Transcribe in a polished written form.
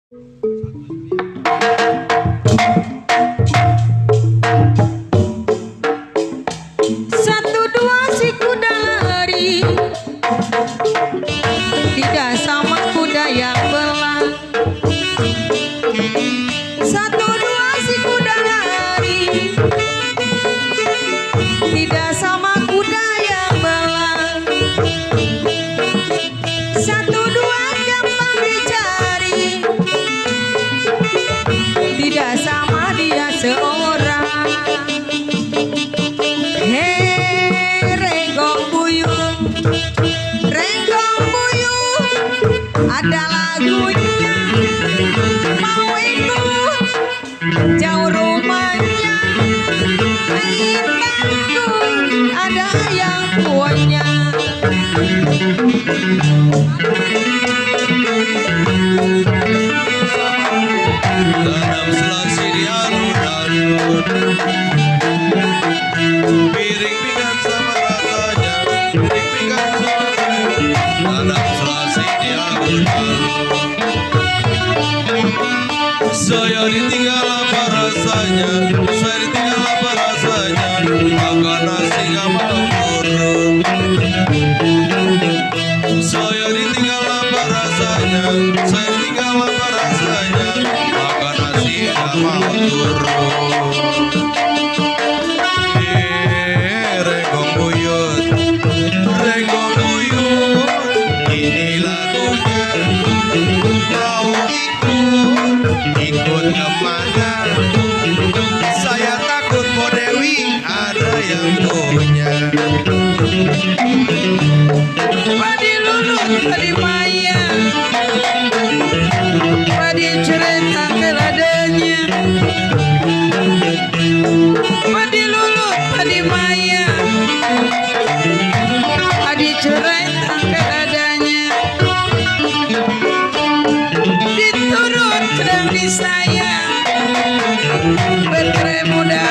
Satu dua si kuda lari, tidak sama kuda yang belah. Satu dua si kuda lari, tidak sama kuda yang belah. Satu dua gampang dicari, tidak sama dia seorang. Ada lagunya, mau ikut jauh rumahnya, ingatku ada yang punya. Dalam selasi di alun-alun, piring pinggan sama rasanya, piring pinggan sama rasanya. Dalam selasi di alun-alun, saya ditinggal apa rasanya, saya ditinggal apa rasanya, makan nasi gak mau turun. Saya ditinggal apa rasanya, saya ditinggal apa rasanya, makan nasi gak mau turun. Renggong buyut, renggong buyut, ini lagunya. Mau ikut kemana? Saya takut Po Dewi ada yang punya. Padi lulut, padi maya, padi cerita keladanya. Padi lulut, padi maya, padi cerita keladanya. Diturut dan disayang, berkere muda